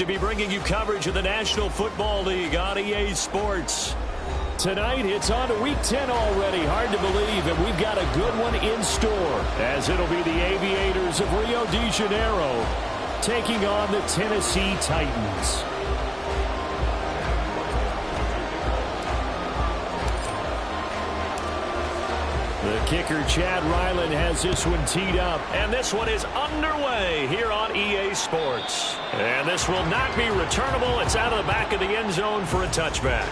to be bringing you coverage of the National Football League on EA Sports. Tonight, it's on to Week 10 already. Hard to believe, and we've got a good one in store, as it'll be the Aviators of Rio de Janeiro taking on the Tennessee Titans. The kicker, Chad Ryland, has this one teed up. And this one is underway here on EA Sports. And this will not be returnable. It's out of the back of the end zone for a touchback.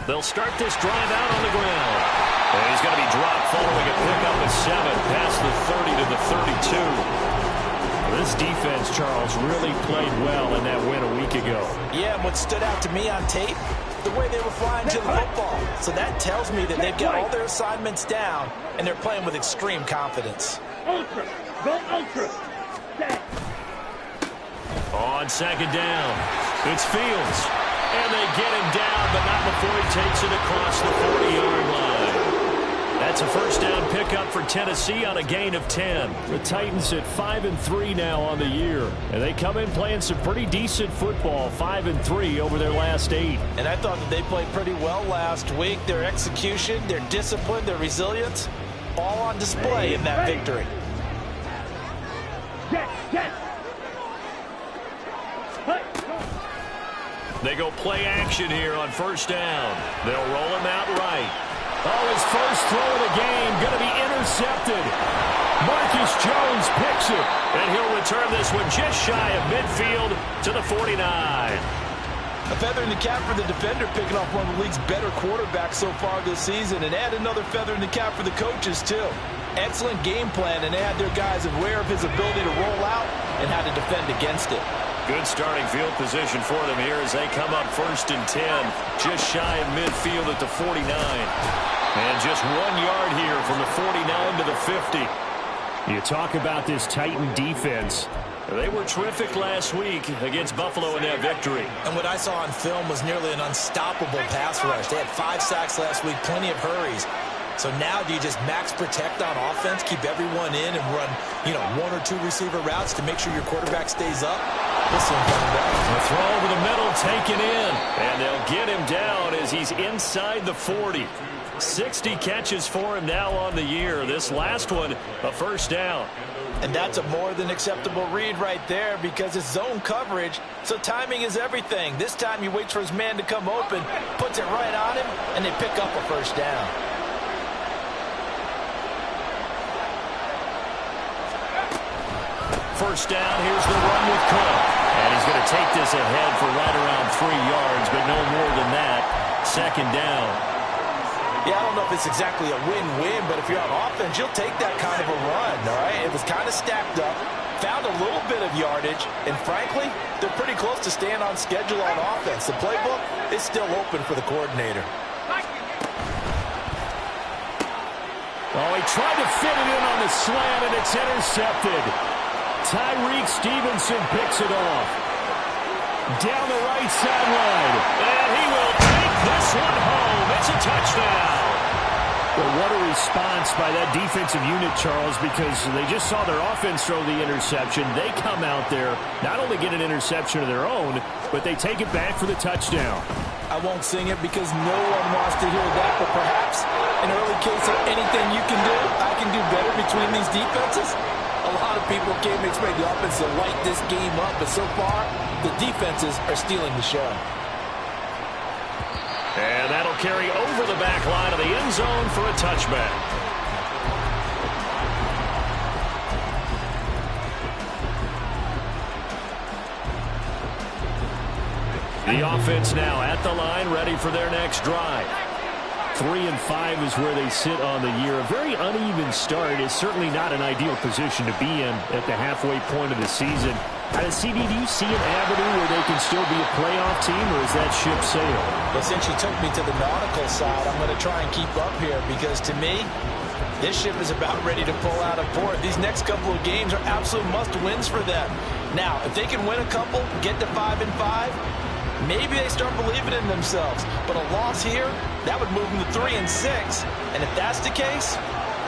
They'll start this drive out on the ground. And he's going to be dropped following a pickup of 7 past the 30 to the 32. This defense, Charles, really played well in that win a week ago. Yeah, and what stood out to me on tape, the way they were flying to the football. So that tells me that they've got all their assignments down, and they're playing with extreme confidence. Ultra. Go ultra. On second down, it's Fields. And they get him down, but not before he takes it across the 40-yard line. That's a first down pickup for Tennessee on a gain of 10. The Titans at 5-3 now on the year. And they come in playing some pretty decent football, 5-3 over their last 8. And I thought that they played pretty well last week. Their execution, their discipline, their resilience, all on display in that victory. They go play action here on first down. They'll roll him out right. Oh, his first throw of the game going to be intercepted. Marcus Jones picks it, and he'll return this one just shy of midfield to the 49. A feather in the cap for the defender, picking off one of the league's better quarterbacks so far this season, and add another feather in the cap for the coaches, too. Excellent game plan, and they had their guys aware of his ability to roll out and how to defend against it. Good starting field position for them here as they come up 1st and 10, just shy of midfield at the 49. And just 1 yard here from the 49 to the 50. You talk about this Titan defense. They were terrific last week against Buffalo in that victory. And what I saw on film was nearly an unstoppable pass rush. They had 5 sacks last week, plenty of hurries. So now do you just max protect on offense, keep everyone in, and run, 1 or 2 receiver routes to make sure your quarterback stays up? Listen, the throw over the middle taken in, and they'll get him down as he's inside the 40. 60 catches for him now on the year. This last one, a first down. And that's a more than acceptable read right there because it's zone coverage, so timing is everything. This time he waits for his man to come open, puts it right on him, and they pick up a first down. First down, here's the run with Cook. And he's going to take this ahead for right around 3 yards, but no more than that. Second down. Yeah, I don't know if it's exactly a win-win, but if you're on offense, you'll take that kind of a run, all right? It was kind of stacked up, found a little bit of yardage, and frankly, they're pretty close to staying on schedule on offense. The playbook is still open for the coordinator. Oh, he tried to fit it in on the slant, and it's intercepted. Tyreek Stevenson picks it off. Down the right sideline. And he will take this one home. It's a touchdown. Well, what a response by that defensive unit, Charles, because they just saw their offense throw the interception. They come out there, not only get an interception of their own, but they take it back for the touchdown. I won't sing it because no one wants to hear that, but perhaps an early case of anything you can do, I can do better between these defenses. A lot of people came to expect the offense to light this game up, but so far, the defenses are stealing the show. And that'll carry over the back line of the end zone for a touchback. The offense now at the line, ready for their next drive. 3-5 is where they sit on the year. A very uneven start is certainly not an ideal position to be in at the halfway point of the season. CD, do you see an avenue where they can still be a playoff team, or is that ship sailed? Well, since you took me to the nautical side, I'm going to try and keep up here because to me, this ship is about ready to pull out of port. These next couple of games are absolute must-wins for them. Now, if they can win a couple, get to 5-5, maybe they start believing in themselves. But a loss here, that would move them to 3-6. And if that's the case,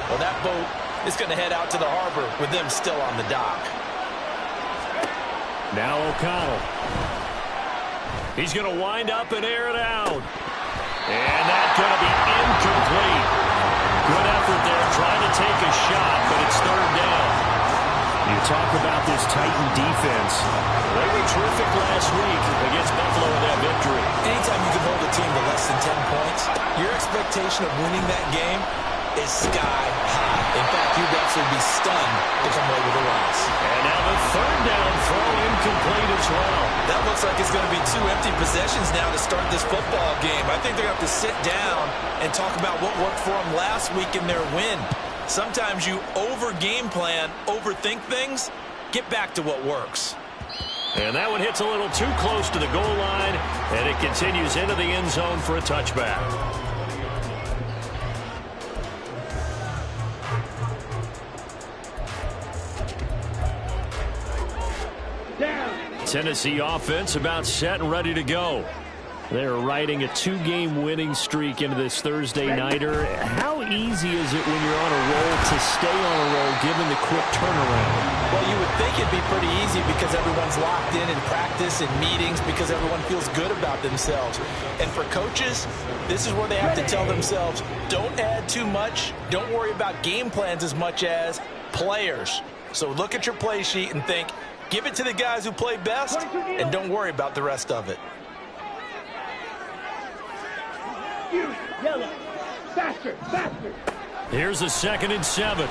well, that boat is going to head out to the harbor with them still on the dock. Now O'Connell. He's going to wind up and air it out. And that's going to be incomplete. Good effort there trying to take a shot, but it's third down. You talk about this Titan defense. They were terrific last week against Buffalo in that victory. Anytime you can hold a team to less than 10 points, your expectation of winning that game is sky high. In fact, you'd absolutely be stunned to come away with a loss. And now the third down throw incomplete as well. That looks like it's going to be 2 empty possessions now to start this football game. I think they're going to have to sit down and talk about what worked for them last week in their win. Sometimes you over-game plan, overthink things, get back to what works. And that one hits a little too close to the goal line, and it continues into the end zone for a touchback. Tennessee offense about set and ready to go. They're riding a 2-game winning streak into this Thursday nighter. How easy is it when you're on a roll to stay on a roll given the quick turnaround? Well, you would think it'd be pretty easy because everyone's locked in practice and meetings because everyone feels good about themselves. And for coaches, this is where they have to tell themselves, don't add too much. Don't worry about game plans as much as players. So look at your play sheet and think, give it to the guys who play best and don't worry about the rest of it. Yellow. Faster, faster. Here's a 2nd and 7.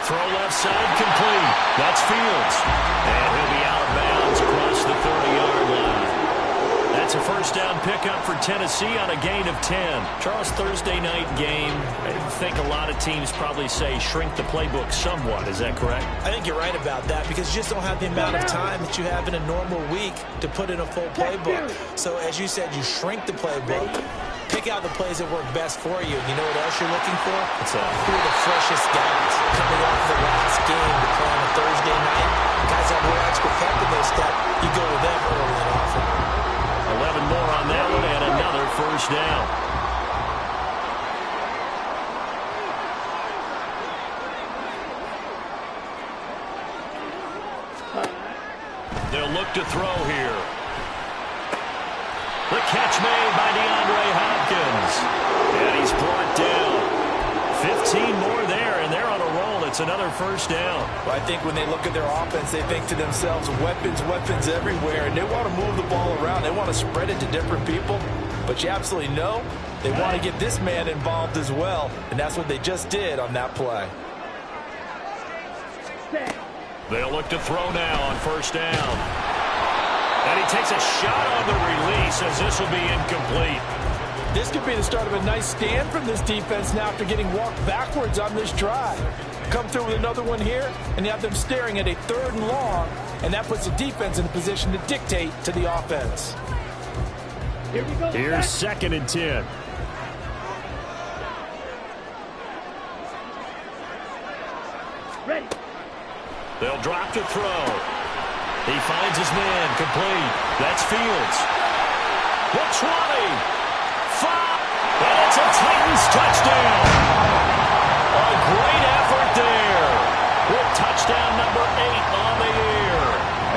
Throw left side complete. That's Fields. And he'll be out of bounds across the 30-yard line. That's a first down pickup for Tennessee on a gain of 10. Charles, Thursday night game, I think a lot of teams probably say shrink the playbook somewhat. Is that correct? I think you're right about that because you just don't have the amount of time that you have in a normal week to put in a full playbook. So as you said, you shrink the playbook, pick out the plays that work best for you. You know what else you're looking for? Who are the freshest guys coming off the last game to play on a Thursday night? Guys have more extra pep in their step. You go with them early and often. 11 more on that one and another first down. They'll look to throw here. The catch made by DeAndre Hopkins. And he's brought down. 15 more there, and they're on a roll. It's another first down. Well, I think when they look at their offense, they think to themselves, weapons, weapons everywhere, and they want to move the ball around. They want to spread it to different people, but you absolutely know they want to get this man involved as well, and that's what they just did on that play. They'll look to throw now on first down. And he takes a shot on the release as this will be incomplete. This could be the start of a nice stand from this defense now after getting walked backwards on this drive. Come through with another one here, and you have them staring at a 3rd and long, and that puts the defense in a position to dictate to the offense. Here we go. Here's 2nd and 10. Ready. They'll drop to throw. He finds his man, complete. That's Fields. The 20. 5. And it's a Titans touchdown. A great effort there. With touchdown number 8 on the air.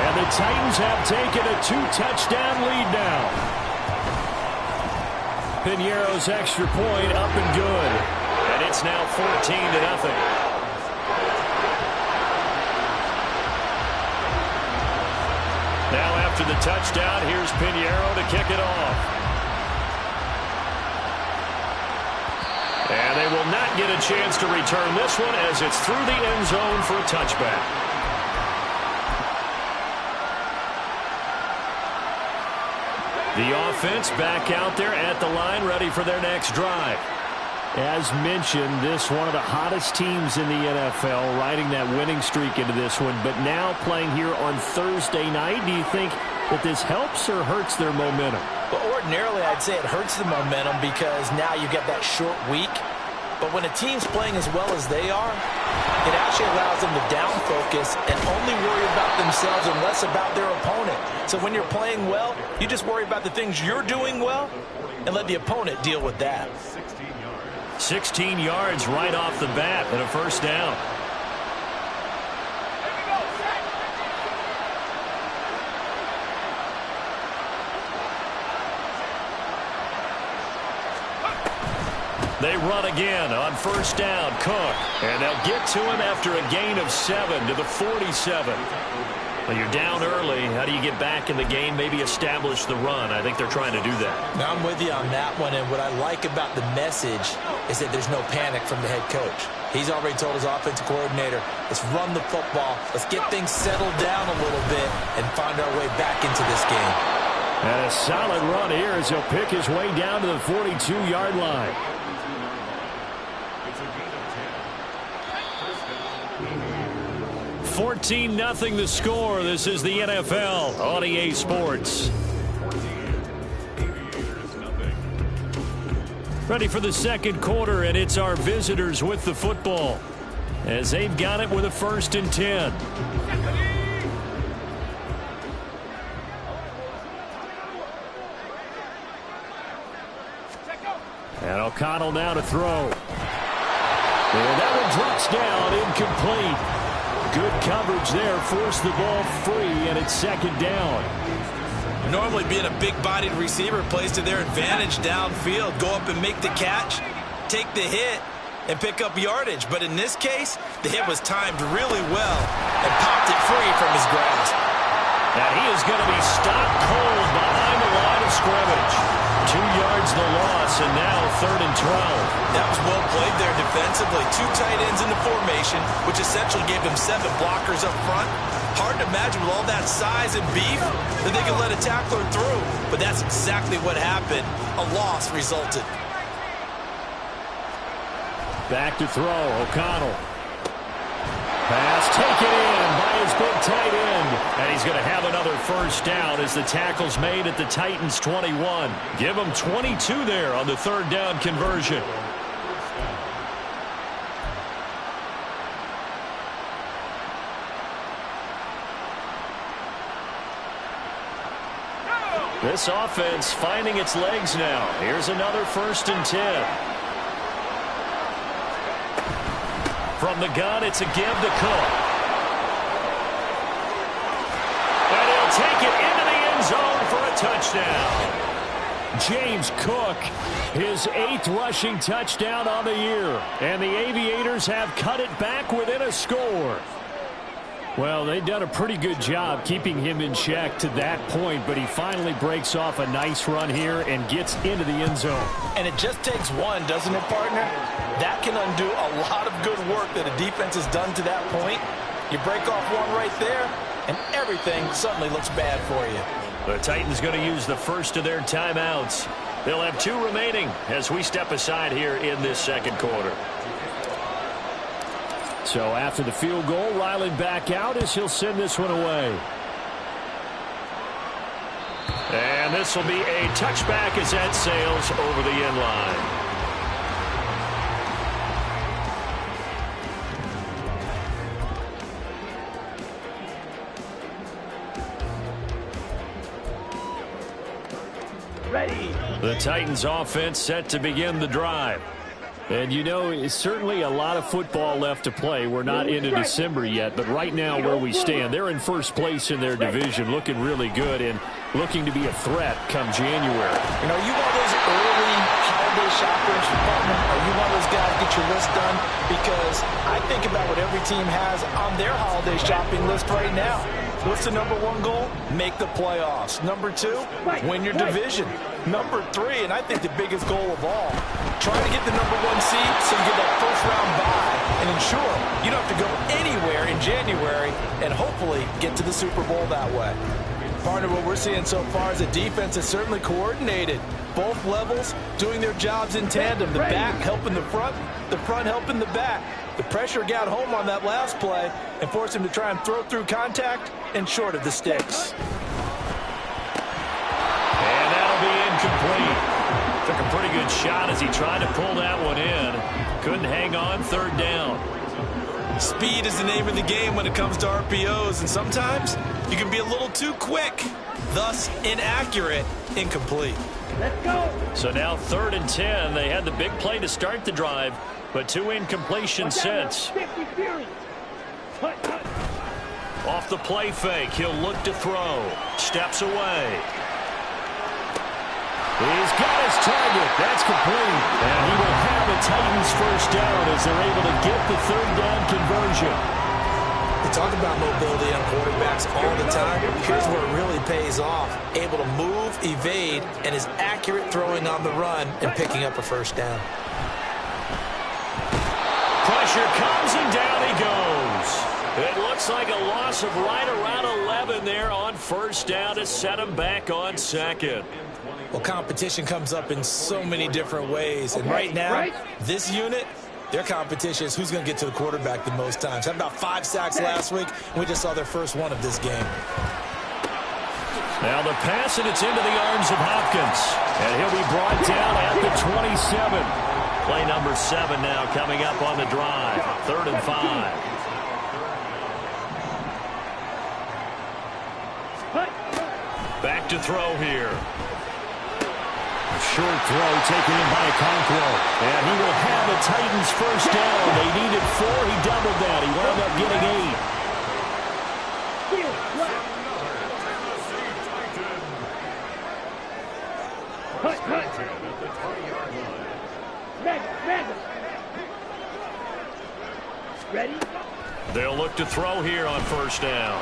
And the Titans have taken a 2-touchdown lead now. Piñeiro's extra point up and good. And it's now 14-0. Now after the touchdown, here's Piñeiro to kick it off. And they will not get a chance to return this one as it's through the end zone for a touchback. The offense back out there at the line ready for their next drive. As mentioned, this one of the hottest teams in the NFL, riding that winning streak into this one, but now playing here on Thursday night. Do you think that this helps or hurts their momentum? Well, ordinarily, I'd say it hurts the momentum because now you get that short week. But when a team's playing as well as they are, it actually allows them to down focus and only worry about themselves and less about their opponent. So when you're playing well, you just worry about the things you're doing well and let the opponent deal with that. 16 yards right off the bat and a first down. They run again on first down. Cook. And they'll get to him after a gain of 7 to the 47. Well, you're down early. How do you get back in the game, maybe establish the run? I think they're trying to do that. Now, I'm with you on that one, and what I like about the message is that there's no panic from the head coach. He's already told his offensive coordinator, let's run the football, let's get things settled down a little bit and find our way back into this game. And a solid run here as he'll pick his way down to the 42-yard line. 14-0 the score. This is the NFL on EA Sports. Ready for the second quarter, and it's our visitors with the football as they've got it with a 1st and 10. And O'Connell now to throw. And that one drops down, incomplete. Good coverage there, forced the ball free, and it's 2nd down. Normally being a big-bodied receiver plays to their advantage downfield. Go up and make the catch, take the hit, and pick up yardage. But in this case, the hit was timed really well and popped it free from his grasp. And he is going to be stopped cold behind the line of scrimmage. 2 yards the loss, and now 3rd and 12. That was well played there defensively. 2 tight ends in the formation, which essentially gave them 7 blockers up front. Hard to imagine with all that size and beef that they could let a tackler through. But that's exactly what happened. A loss resulted. Back to throw, O'Connell. Pass taken in by his big tight end. And he's going to have another first down as the tackle's made at the Titans' 21. Give them 22 there on the 3rd down conversion. This offense finding its legs now. Here's another 1st and 10. From the gun, it's a give to Cook. And he'll take it into the end zone for a touchdown. James Cook, his 8th rushing touchdown on the year. And the Aviators have cut it back within a score. Well, they've done a pretty good job keeping him in check to that point, but he finally breaks off a nice run here and gets into the end zone. And it just takes one, doesn't it, partner? That can undo a lot of good work that a defense has done to that point. You break off one right there, and everything suddenly looks bad for you. The Titans going to use the first of their timeouts. They'll have 2 remaining as we step aside here in this second quarter. So after the field goal, Ryland back out as he'll send this one away. And this will be a touchback as that sails over the end line. Ready. The Titans offense set to begin the drive. And, you know, it's certainly a lot of football left to play. We're not into December yet, but right now where we stand, they're in first place in their division, looking really good and looking to be a threat come January. You know, you one of those early holiday shoppers, partner? Are you one of those guys get your list done? Because I think about what every team has on their holiday shopping list right now. What's the #1 goal? Make the playoffs. #2, win your division. #3, and I think the biggest goal of all, trying to get the #1 seed so you get that first-round bye and ensure you don't have to go anywhere in January and hopefully get to the Super Bowl that way. Partner, what we're seeing so far is a defense that's certainly coordinated. Both levels doing their jobs in tandem. The back helping the front helping the back. The pressure got home on that last play and forced him to try and throw through contact and short of the sticks. And that'll be incomplete. Took a pretty good shot as he tried to pull that one in. Couldn't hang on, third down. Speed is the name of the game when it comes to RPOs, and sometimes you can be a little too quick, thus inaccurate, incomplete. Let's go. So now 3rd and 10. They had the big play to start the drive, but 2 incompletions since. 50 Fury. Off the play fake, he'll look to throw. Steps away. He's got his target. That's complete. And he will have the Titans first down as they're able to get the 3rd down conversion. We talk about mobility on quarterbacks all the time. Here's where it really pays off. Able to move, evade, and is accurate throwing on the run and picking up a first down. Pressure comes and down he goes. It looks like a loss of right around 11 there on first down to set him back on 2nd. Well, competition comes up in so many different ways. And right now, this unit, their competition is who's going to get to the quarterback the most times. Had about 5 sacks last week, and we just saw their first one of this game. Now the pass, and it's into the arms of Hopkins. And he'll be brought down at the 27. Play number 7 now coming up on the drive. 3rd and 5. Back to throw here. Short throw taken in by Okonkwo. And he will have the Titans first down. They needed 4. He doubled that. He wound up getting 8. Ready? They'll look to throw here on first down.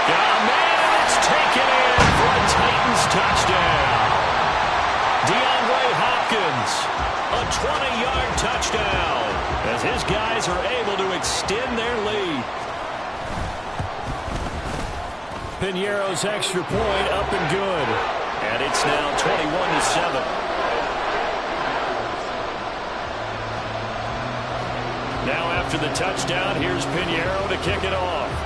Got a man, and it's taken in for a Titans touchdown. Hopkins, a 20-yard touchdown, as his guys are able to extend their lead. Piñeiro's extra point up and good, and it's now 21-7. Now after the touchdown, here's Piñeiro to kick it off.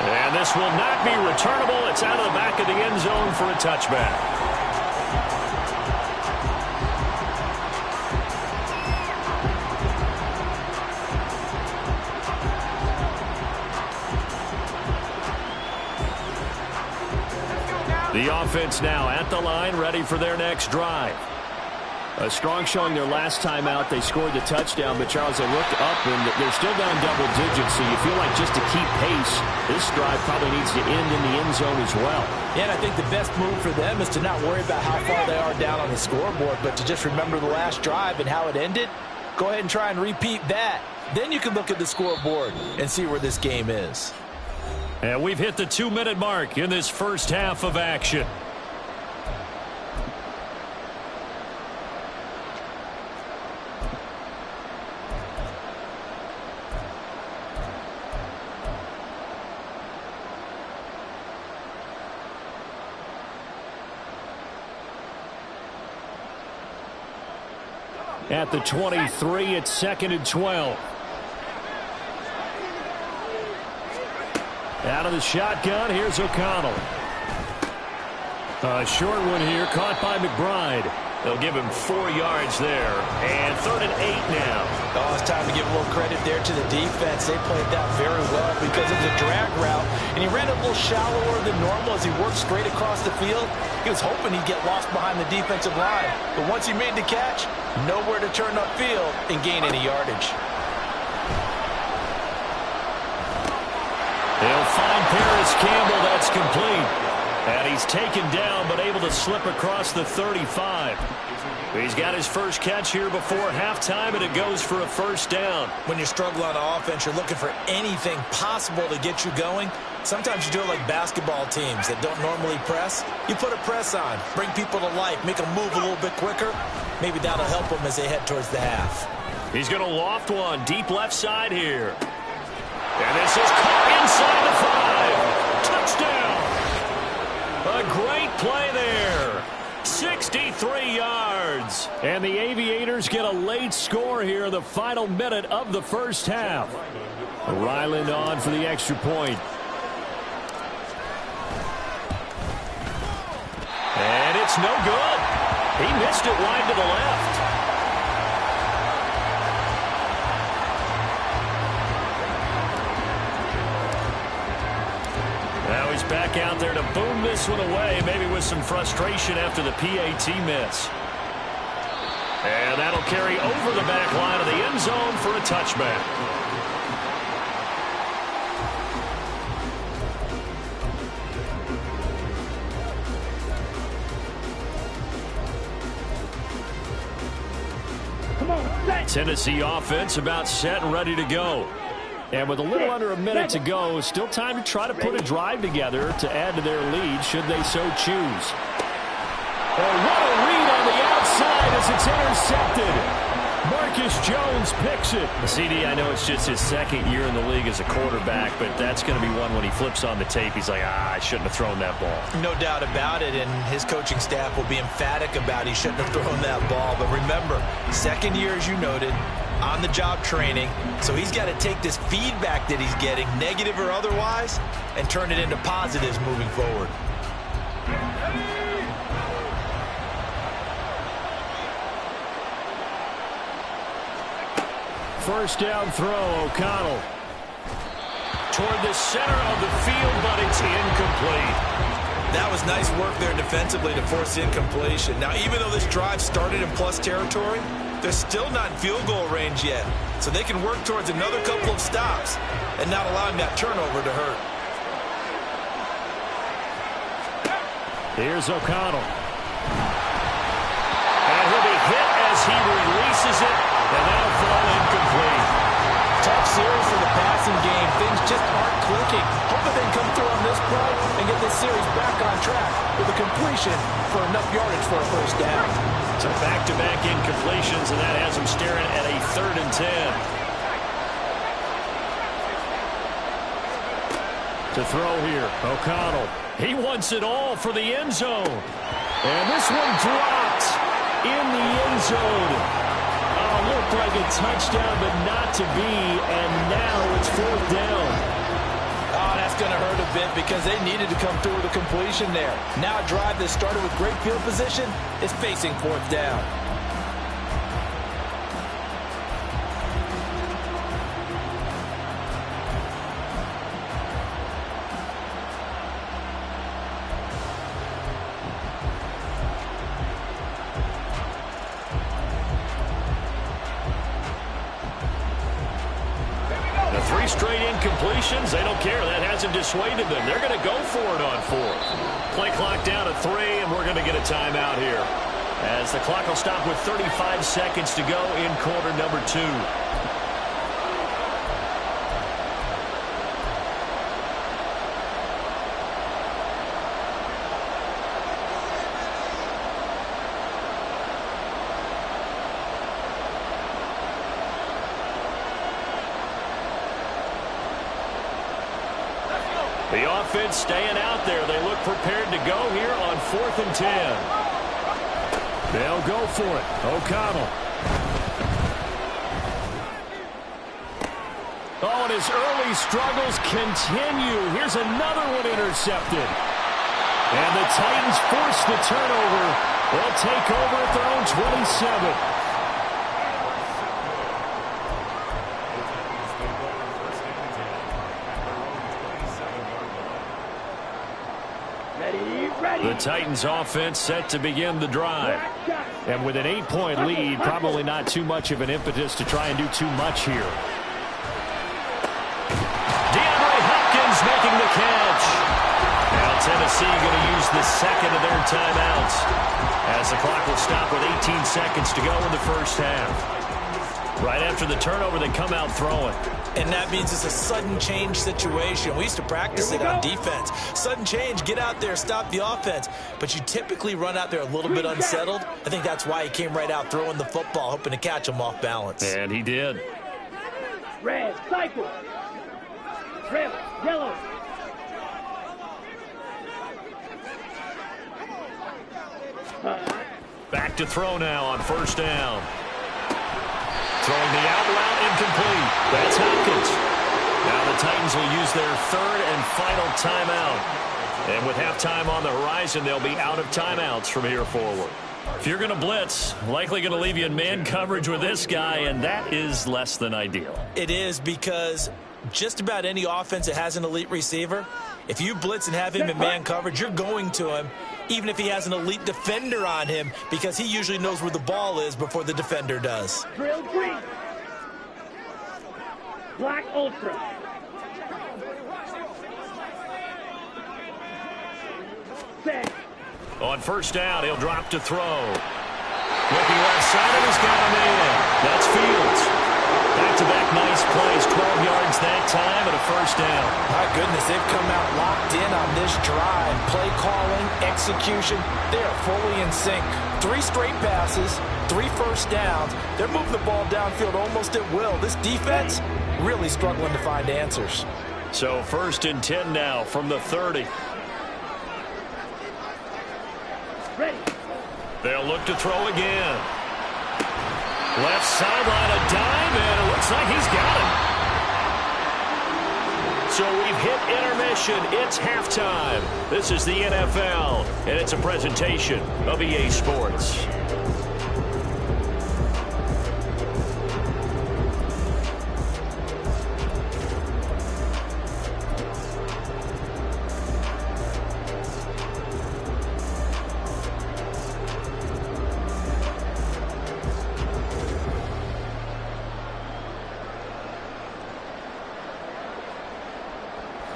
And this will not be returnable. It's out of the back of the end zone for a touchback. The offense now at the line, ready for their next drive. A strong showing their last time out. They scored the touchdown, but Charles, they looked up and they're still down double digits, so you feel like just to keep pace, this drive probably needs to end in the end zone as well. Yeah, and I think the best move for them is to not worry about how far they are down on the scoreboard, but to just remember the last drive and how it ended. Go ahead and try and repeat that. Then you can look at the scoreboard and see where this game is. And we've hit the 2-minute mark in this first half of action. At the 23, it's 2nd and 12. Out of the shotgun, here's O'Connell. A short one here, caught by McBride. They'll give him 4 yards there. And 3rd and 8 now. Oh, it's time to give a little credit there to the defense. They played that very well because it was a drag route. And he ran a little shallower than normal as he worked straight across the field. He was hoping he'd get lost behind the defensive line. But once he made the catch, nowhere to turn upfield and gain any yardage. They'll find Paris Campbell. That's complete. And he's taken down, but able to slip across the 35. He's got his first catch here before halftime, and it goes for a first down. When you struggle on offense, you're looking for anything possible to get you going. Sometimes you do it like basketball teams that don't normally press. You put a press on, bring people to life, make them move a little bit quicker. Maybe that'll help them as they head towards the half. He's going to loft one deep left side here. And this is caught inside the 5. Touchdown. A great play there. 63 yards. And the Aviators get a late score here in the final minute of the first half. Ryland on for the extra point. And it's no good. He missed it wide to the left. Now he's back out there to boom this one away, maybe with some frustration after the PAT miss. And that'll carry over the back line of the end zone for a touchback. Tennessee offense about set and ready to go. And with a little under a minute to go, still time to try to put a drive together to add to their lead should they so choose. Oh, what a read on the outside as it's intercepted. Marcus Jones picks it. CD, I know it's just his second year in the league as a quarterback, but that's going to be one when he flips on the tape. He's like, I shouldn't have thrown that ball. No doubt about it, and his coaching staff will be emphatic about he shouldn't have thrown that ball. But remember, second year, as you noted, on-the-job training, so he's got to take this feedback that he's getting, negative or otherwise, and turn it into positives moving forward. First down throw, O'Connell. Toward the center of the field, but it's incomplete. That was nice work there defensively to force incompletion. Now, even though this drive started in plus territory, they're still not in field goal range yet. So they can work towards another couple of stops and not allowing that turnover to hurt. Here's O'Connell. And he'll be hit as he releases it, and that'll fall incomplete. Tough series for the passing game. Things just aren't clicking. Hoping they can come through on this play and get this series back on track with a completion for enough yardage for a first down. So back-to-back incompletions, and that has him staring at a 3rd and 10. To throw here, O'Connell. He wants it all for the end zone. And this one dropped in the end zone. Looked like a touchdown, but not to be, and now it's 4th down. Oh, that's going to hurt a bit because they needed to come through with a completion there. Now a drive that started with great field position is facing 4th down. Straight incompletions, they don't care. That hasn't dissuaded them. They're going to go for it on 4th. Play clock down to 3, and we're going to get a timeout here, as the clock will stop with 35 seconds to go in quarter number 2. The offense staying out there. They look prepared to go here on 4th and 10. They'll go for it. O'Connell. Oh, and his early struggles continue. Here's another one intercepted. And the Titans force the turnover. They'll take over at their own 27. The Titans offense set to begin the drive. And with an 8-point lead, probably not too much of an impetus to try and do too much here. DeAndre Hopkins making the catch. Now Tennessee going to use the second of their timeouts, as the clock will stop with 18 seconds to go in the first half. Right after the turnover, they come out throwing. And that means it's a sudden change situation. We used to practice it on defense. Sudden change, get out there, stop the offense. But you typically run out there a little bit unsettled. I think that's why he came right out throwing the football, hoping to catch him off balance. And he did. Red, cycle. Red, yellow. Back to throw now on first down. Throwing the out route, incomplete. That's Hopkins. Now the Titans will use their third and final timeout. And with halftime on the horizon, they'll be out of timeouts from here forward. If you're going to blitz, likely going to leave you in man coverage with this guy, and that is less than ideal. It is, because just about any offense that has an elite receiver, if you blitz and have him in man coverage, you're going to him, even if he has an elite defender on him, because he usually knows where the ball is before the defender does. Drill green. Black ultra. Set. On first down, he'll drop to throw. Looking left side, and he's got a man. That's Fields. Back-to-back nice plays, 12 yards that time, and a first down. My goodness, they've come out locked in on this drive. Play calling, execution, they are fully in sync. 3 straight passes, 3 first downs. They're moving the ball downfield almost at will. This defense really struggling to find answers. So first and 10 now from the 30. Ready. They'll look to throw again. Left sideline, a dive, and it looks like he's got it. So we've hit intermission. It's halftime. This is the NFL, and it's a presentation of EA Sports.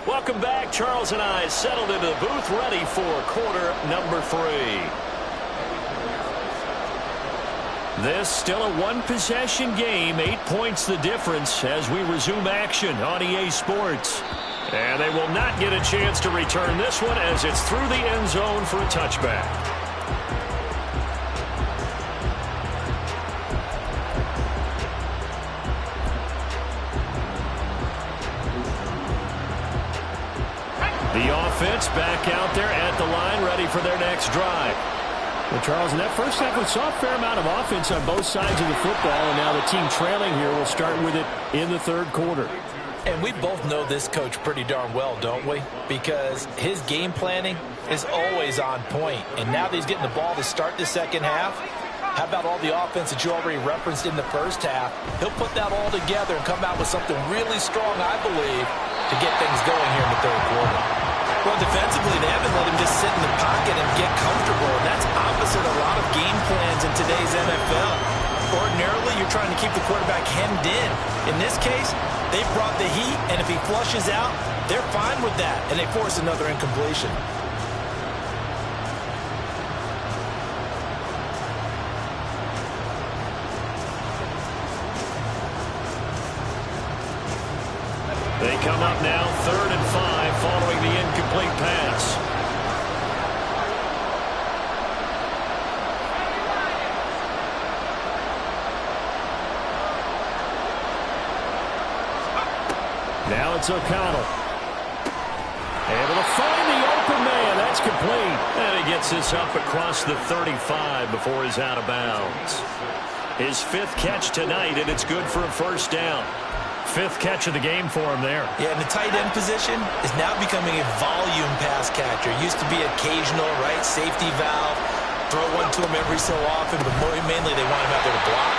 Welcome back. Charles and I settled into the booth, ready for quarter number 3. This still a one-possession game, 8 points the difference as we resume action on EA Sports. And they will not get a chance to return this one as it's through the end zone for a touchback. The offense back out there at the line, ready for their next drive. Well, Charles, in that first half, we saw a fair amount of offense on both sides of the football, and now the team trailing here will start with it in the third quarter. And we both know this coach pretty darn well, don't we? Because his game planning is always on point. And now that he's getting the ball to start the second half, how about all the offense that you already referenced in the first half? He'll put that all together and come out with something really strong, I believe, to get things going here in the third quarter. Well, defensively, they haven't let him just sit in the pocket and get comfortable. And that's opposite a lot of game plans in today's NFL. Ordinarily, you're trying to keep the quarterback hemmed in. In this case, they brought the heat, and if he flushes out, they're fine with that, and they force another incompletion. They come up now, 3rd and 5, following the incomplete pass. Now it's O'Connell. Able to find the open man. That's complete. And he gets this up across the 35 before he's out of bounds. His 5th catch tonight, and it's good for a first down. 5th catch of the game for him there. Yeah, and the tight end position is now becoming a volume pass catcher. Used to be occasional, right? Safety valve. Throw one to him every so often, but mainly they want him out there to block.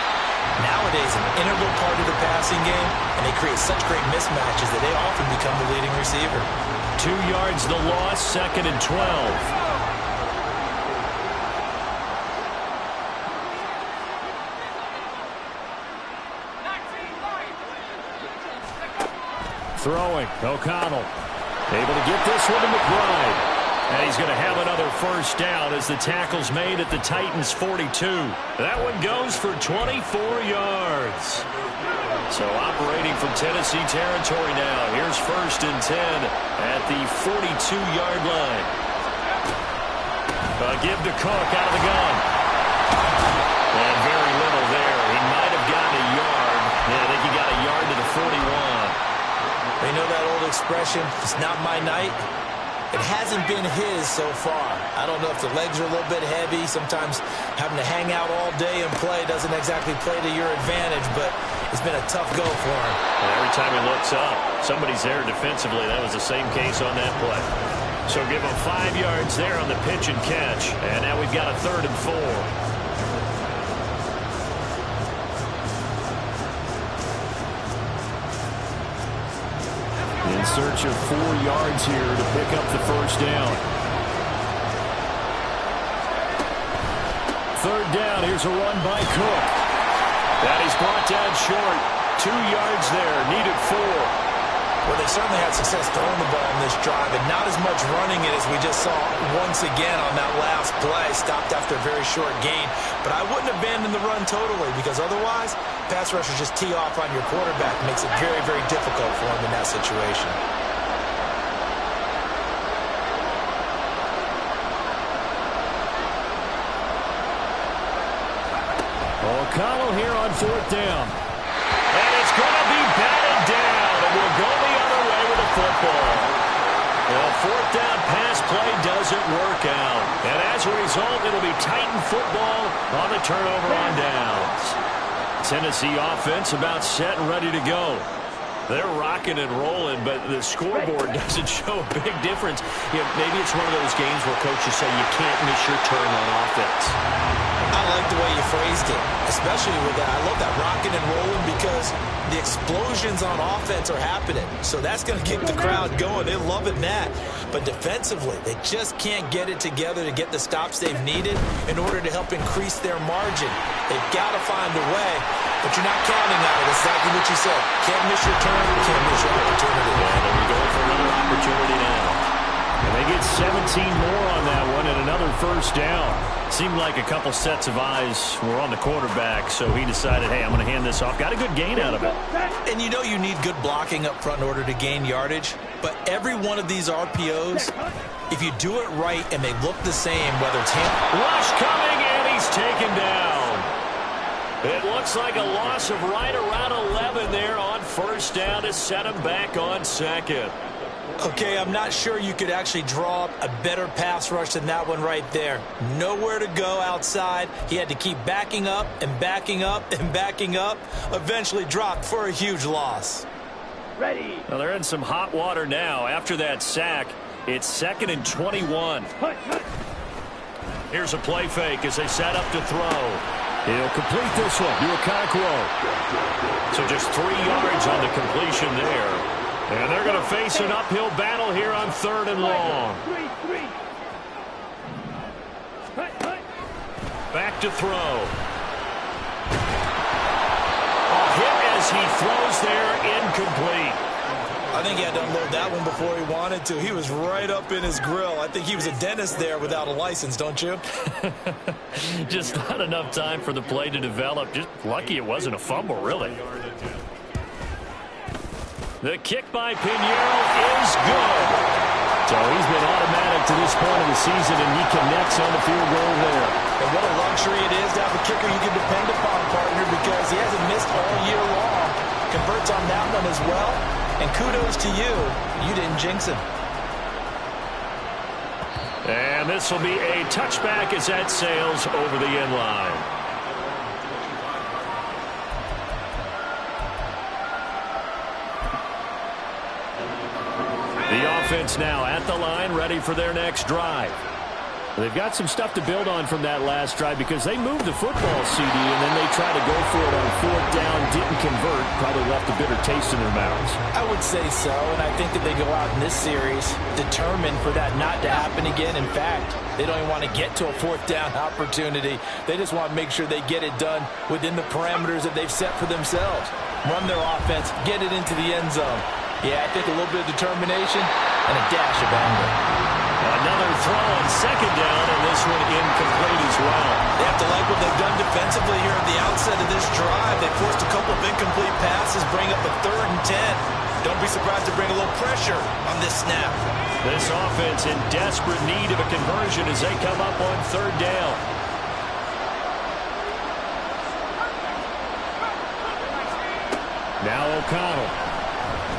Nowadays, an integral part of the passing game, and they create such great mismatches that they often become the leading receiver. 2 yards the loss, 2nd and 12. Throwing, O'Connell. Able to get this one to McBride. And he's going to have another first down as the tackle's made at the Titans' 42. That one goes for 24 yards. So operating from Tennessee territory now. Here's 1st and 10 at the 42-yard line. Give to Cook out of the gun. And very little there. He might have gotten a yard. Yeah, I think he got a yard to the 41. You know that old expression, it's not my night? It hasn't been his so far. I don't know if the legs are a little bit heavy. Sometimes having to hang out all day and play doesn't exactly play to your advantage, but it's been a tough go for him. And every time he looks up, somebody's there defensively. That was the same case on that play. So give him 5 yards there on the pitch and catch. And now we've got a 3rd and 4. In search of 4 yards here to pick up the first down. 3rd down. Here's a run by Cook. That he's brought down short. 2 yards there. Needed 4. Well, they certainly had success throwing the ball in this drive, and not as much running it as we just saw once again on that last play. Stopped after a very short gain. But I wouldn't abandon the run totally, because otherwise, pass rushers just tee off on your quarterback. Makes it very, very difficult for him in that situation. O'Connell here on 4th down. And it's going to be batted down. And we'll go the other way with the football. Well, 4th down pass play doesn't work out. And as a result, it'll be Titan football on the turnover on downs. Tennessee offense about set and ready to go. They're rocking and rolling, but the scoreboard doesn't show a big difference. You know, maybe it's one of those games where coaches say you can't miss your turn on offense. I like the way you phrased it, especially with that. I love that rocking and rolling because the explosions on offense are happening. So that's going to keep the crowd going. They're loving that. But defensively, they just can't get it together to get the stops they've needed in order to help increase their margin. They've got to find a way, but you're not counting on it. Exactly what you said. Can't miss your turn, can't miss your opportunity. And they're going for another opportunity now. And they get 17 more on that one and another first down. Seemed like a couple sets of eyes were on the quarterback, so he decided, hey, I'm going to hand this off. Got a good gain out of it. And you know you need good blocking up front in order to gain yardage, but every one of these RPOs, if you do it right and they look the same, whether it's him. Rush coming, and he's taken down. It looks like a loss of right around 11 there on first down to set him back on 2nd. Okay, I'm not sure you could actually draw up a better pass rush than that one right there. Nowhere to go outside. He had to keep backing up and backing up and backing up. Eventually dropped for a huge loss. Ready. Well, they're in some hot water now. After that sack, it's 2nd and 21. Here's a play fake as they set up to throw. He'll complete this one to Okonkwo. So just 3 yards on the completion there. And they're going to face an uphill battle here on 3rd and long. Back to throw. A hit as he throws there, incomplete. I think he had to unload that one before he wanted to. He was right up in his grill. I think he was a dentist there without a license, don't you? Just not enough time for the play to develop. Just lucky it wasn't a fumble, really. The kick by Pinheiro is good. So he's been automatic to this point of the season, and he connects on the field goal there. And what a luxury it is to have a kicker you can depend upon, partner, because he hasn't missed all year long. Converts on that one as well. And kudos to you. You didn't jinx him. And this will be a touchback as that sails over the end line. The offense now at the line, ready for their next drive. They've got some stuff to build on from that last drive because they moved the football, CD, and then they tried to go for it on 4th down, didn't convert, probably left a bitter taste in their mouths. I would say so, and I think that they go out in this series determined for that not to happen again. In fact, they don't even want to get to a 4th down opportunity. They just want to make sure they get it done within the parameters that they've set for themselves. Run their offense, get it into the end zone. Yeah, I think a little bit of determination and a dash of anger. Another throw on 2nd down, and this one incomplete as well. They have to like what they've done defensively here at the outset of this drive. They forced a couple of incomplete passes, bring up a 3rd and 10. Don't be surprised to bring a little pressure on this snap. This offense in desperate need of a conversion as they come up on 3rd down. Now O'Connell.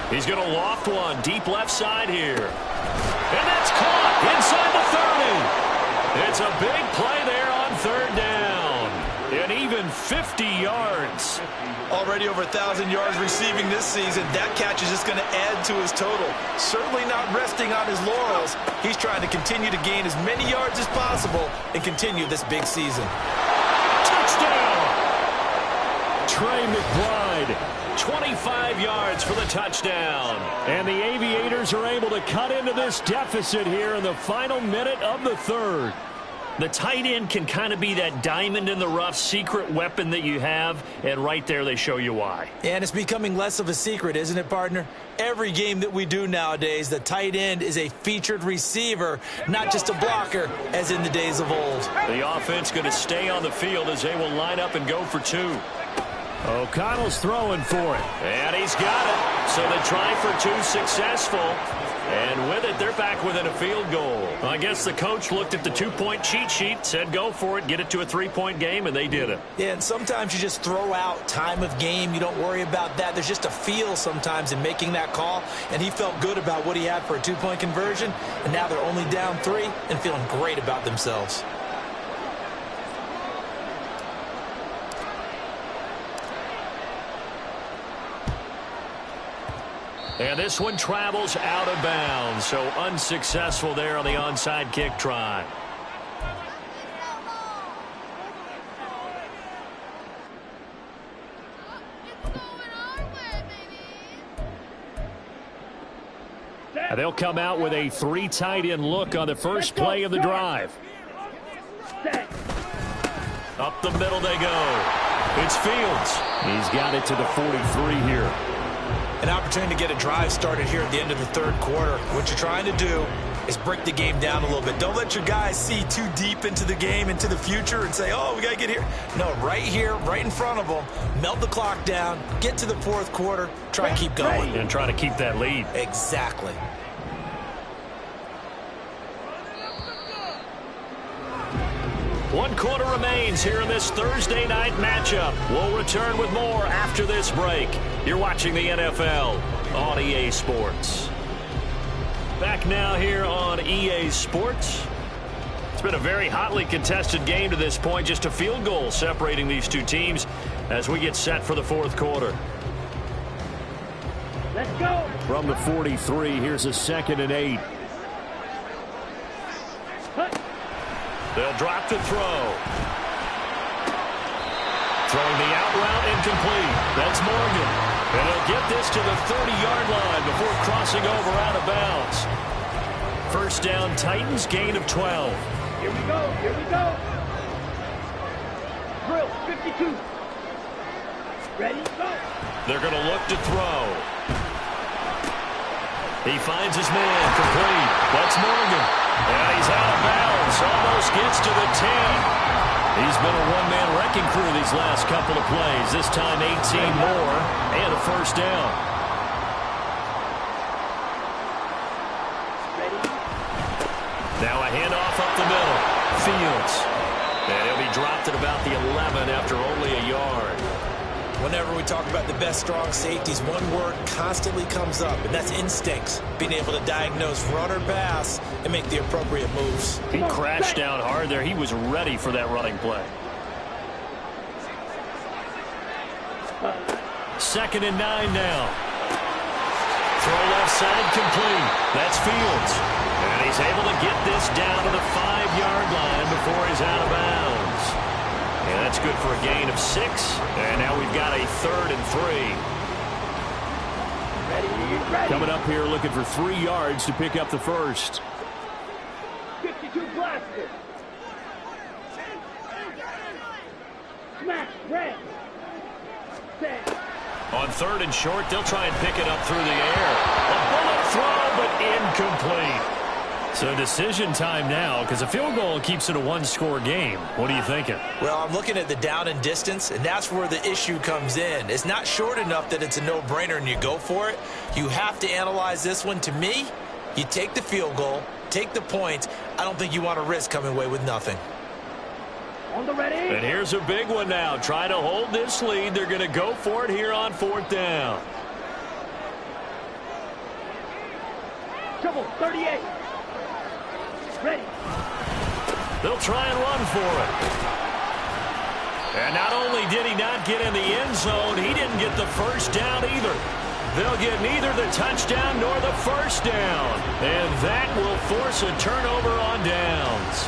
He's going to loft one deep left side here. And that's caught inside the 30. It's a big play there on third down. And even 50 yards. Already over 1,000 yards receiving this season. That catch is just going to add to his total. Certainly not resting on his laurels. He's trying to continue to gain as many yards as possible and continue this big season. Touchdown! Trey McBride, 25 yards for the touchdown. And the Aviators are able to cut into this deficit here in the final minute of the third. The tight end can kind of be that diamond in the rough secret weapon that you have, and right there they show you why. And it's becoming less of a secret, isn't it, partner? Every game that we do nowadays, the tight end is a featured receiver, not just a blocker, as in the days of old. The offense going to stay on the field as they will line up and go for two. O'Connell's throwing for it. And he's got it. So they try for two, successful. And with it, they're back within a field goal. I guess the coach looked at the two-point cheat sheet, said go for it, get it to a three-point game, and they did it. Yeah, and sometimes you just throw out time of game. You don't worry about that. There's just a feel sometimes in making that call, and he felt good about what he had for a two-point conversion, and now they're only down 3 and feeling great about themselves. And this one travels out of bounds, so unsuccessful there on the onside kick try. And they'll come out with a 3 tight end look on the first play of the drive. Up the middle they go. It's Fields. He's got it to the 43 here. An opportunity to get a drive started here at the end of the third quarter. What you're trying to do is break the game down a little bit. Don't let your guys see too deep into the game, into the future, and say, oh, we got to get here. No, right here, right in front of them, melt the clock down, get to the fourth quarter, try and keep going. And try to keep that lead. Exactly. One quarter remains here in this Thursday night matchup. We'll return with more after this break. You're watching the NFL on EA Sports. Back now here on EA Sports. It's been a very hotly contested game to this point. Just a field goal separating these two teams as we get set for the fourth quarter. Let's go. From the 43, here's a 2nd and 8. They'll drop the throw. Throwing the out route incomplete. That's Morgan. And he'll get this to the 30-yard line before crossing over out of bounds. First down, Titans, gain of 12. Here we go. Here we go. Drill, 52. Ready, go. They're going to look to throw. He finds his man, complete. That's Morgan. And he's out of bounds. Almost gets to the 10. He's been a one-man wrecking crew these last couple of plays. This time 18 more and a first down. Now a handoff up the middle. Fields. And he'll be dropped at about the 11 after only a yard. Whenever we talk about the best strong safeties, one word constantly comes up, and that's instincts. Being able to diagnose run or pass and make the appropriate moves. He crashed down hard there. He was ready for that running play. 2nd and 9 now. Throw left side complete. That's Fields. And he's able to get this down to the 5-yard line before he's out of bounds. And that's good for a gain of 6. And now we've got a 3rd and 3. Ready. Coming up here looking for 3 yards to pick up the first. 52 blaster. Smash, red. Set. On 3rd and short, they'll try and pick it up through the air. A bullet throw, but incomplete. So decision time now, because a field goal keeps it a one-score game. What are you thinking? Well, I'm looking at the down and distance, and that's where the issue comes in. It's not short enough that it's a no-brainer and you go for it. You have to analyze this one. To me, you take the field goal, take the points. I don't think you want to risk coming away with nothing. On the ready. And here's a big one now. Try to hold this lead. They're going to go for it here on 4th down. Double 38. Ready. They'll try and run for it. And not only did he not get in the end zone, he didn't get the first down either. They'll get neither the touchdown nor the first down. And that will force a turnover on downs.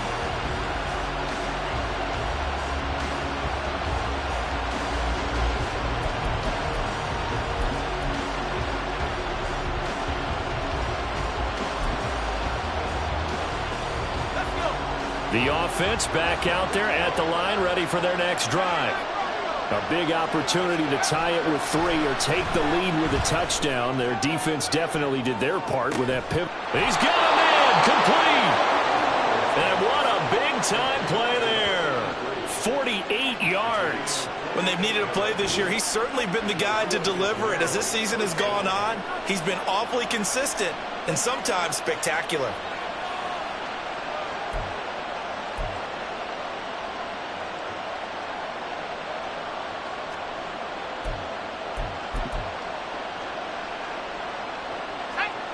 The offense back out there at the line, ready for their next drive. A big opportunity to tie it with 3 or take the lead with a touchdown. Their defense definitely did their part with that pivot. He's got a man complete. And what a big-time play there. 48 yards. When they've needed a play this year, he's certainly been the guy to deliver it. As this season has gone on, he's been awfully consistent and sometimes spectacular.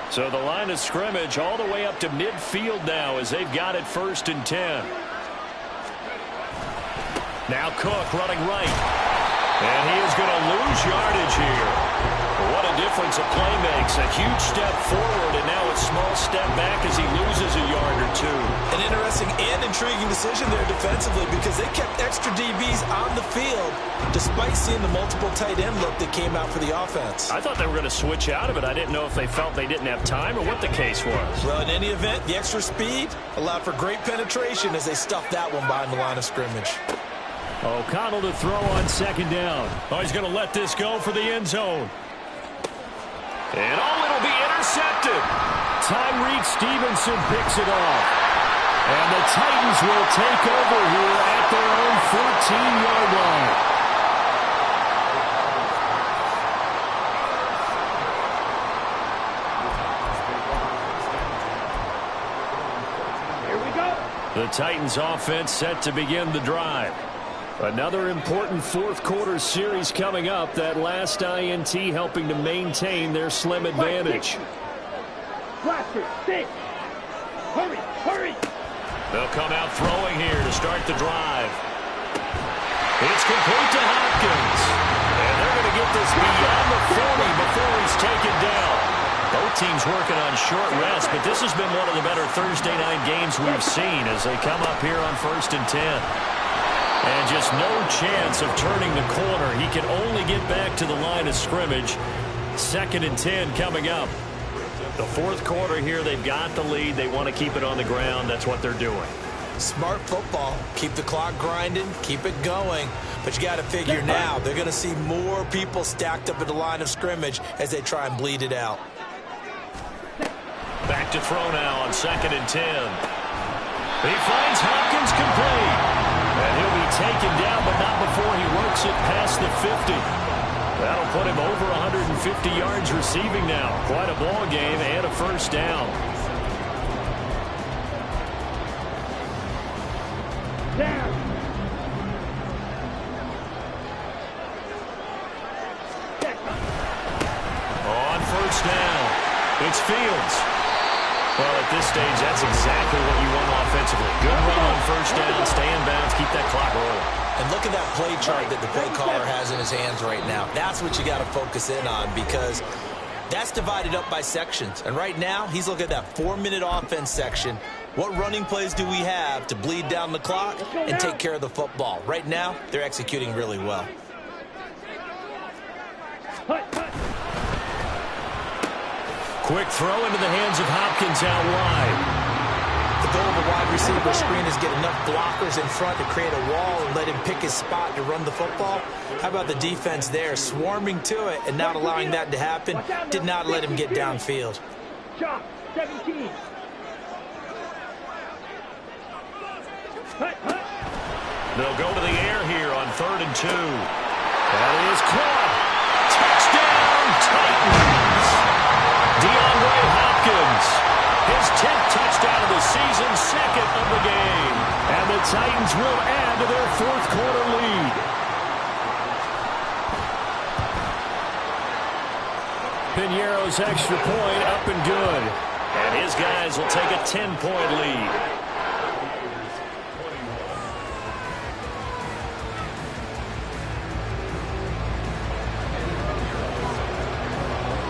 So the line of scrimmage all the way up to midfield now as they've got it 1st and 10. Now Cook running right. And he is going to lose yardage here. What a difference a play makes. A huge step forward and now a small step back as he loses a yard or 2. An interesting and intriguing decision there defensively because they kept extra DBs on the field despite seeing the multiple tight end look that came out for the offense. I thought they were going to switch out of it. I didn't know if they felt they didn't have time or what the case was. Well, in any event, the extra speed allowed for great penetration as they stuffed that one behind the line of scrimmage. O'Connell to throw on 2nd down. Oh, he's going to let this go for the end zone. And it'll be intercepted. Tyreek Stevenson picks it off. And the Titans will take over here at their own 14-yard line. Here we go. The Titans offense set to begin the drive. Another important 4th quarter series coming up. That last INT helping to maintain their slim advantage. Blaster, 6. Hurry, hurry. They'll come out throwing here to start the drive. It's complete to Hopkins. And they're going to get this beyond the 40 before he's taken down. Both teams working on short rest, but this has been one of the better Thursday night games we've seen as they come up here on 1st and 10. And just no chance of turning the corner. He can only get back to the line of scrimmage. 2nd and 10 coming up. The 4th quarter here, they've got the lead. They want to keep it on the ground. That's what they're doing. Smart football. Keep the clock grinding. Keep it going. But you got to figure now they're going to see more people stacked up at the line of scrimmage as they try and bleed it out. Back to throw now on 2nd and 10. He finds Hopkins complete. And he'll be taken down, but not before he works it past the 50. That'll put him over 150 yards receiving now. Quite a ball game and a 1st down. Down. On 1st down, it's Fields. Well, at this stage, that's exactly what you want offensively. Good run on 1st down, stay in bounds, keep that clock rolling. And look at that play chart that the play caller has in his hands right now. That's what you got to focus in on because that's divided up by sections. And right now, he's looking at that 4-minute offense section. What running plays do we have to bleed down the clock and take care of the football? Right now, they're executing really well. Quick throw into the hands of Hopkins out wide. The goal of a wide receiver screen is get enough blockers in front to create a wall and let him pick his spot to run the football. How about the defense there, swarming to it and not allowing that to happen? Did not let him get downfield. Shot, 17. They'll go to the air here on 3rd and 2. That is caught. Touchdown, Titans. DeAndre Hopkins, his 10th touchdown of the season, 2nd of the game. And the Titans will add to their 4th quarter lead. Piñeiro's extra point up and good. And his guys will take a 10-point lead.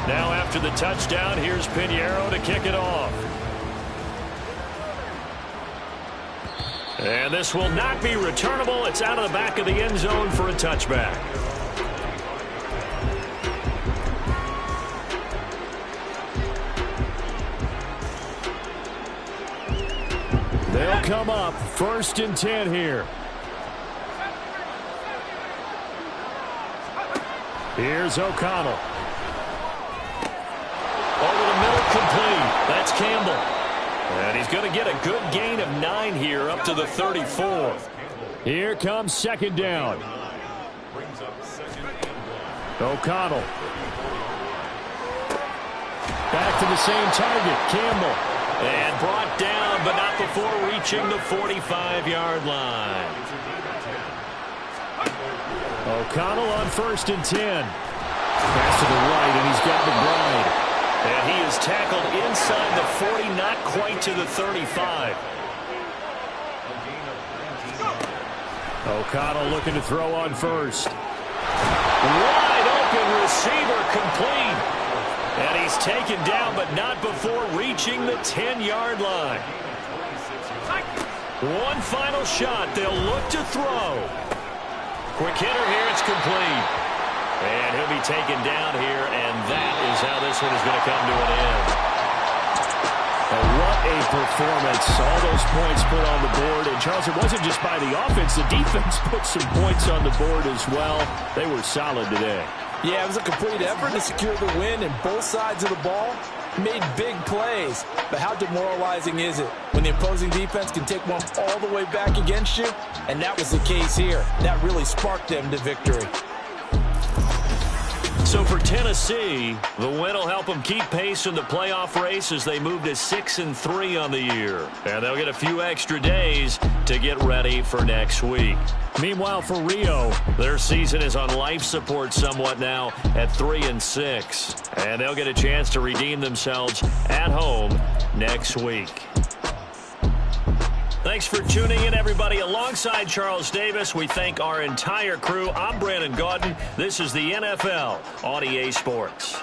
Now after the touchdown, here's Pinheiro to kick it off. And this will not be returnable. It's out of the back of the end zone for a touchback. They'll come up 1st and 10 here. Here's O'Connell. Over the middle, complete. That's Campbell. And he's going to get a good gain of 9 here up to the 34. Here comes 2nd down. O'Connell. Back to the same target, Campbell. And brought down, but not before reaching the 45-yard line. O'Connell on 1st and 10. Pass to the right, and he's got McBride. And he is tackled inside the 40, not quite to the 35. O'Connell looking to throw on 1st. Wide open receiver, complete. And he's taken down, but not before reaching the 10-yard line. One final shot. They'll look to throw. Quick hitter here. It's complete. And he'll be taken down here, and that is how this one is going to come to an end. And what a performance. All those points put on the board. And, Charles, it wasn't just by the offense. The defense put some points on the board as well. They were solid today. Yeah, it was a complete effort to secure the win, and both sides of the ball made big plays. But how demoralizing is it when the opposing defense can take one all the way back against you? And that was the case here. That really sparked them to victory. So for Tennessee, the win will help them keep pace in the playoff race as they move to 6-3 on the year. And they'll get a few extra days to get ready for next week. Meanwhile, for Rio, their season is on life support somewhat now at 3-6. And they'll get a chance to redeem themselves at home next week. Thanks for tuning in, everybody. Alongside Charles Davis, we thank our entire crew. I'm Brandon Gaudin. This is the NFL on EA Sports.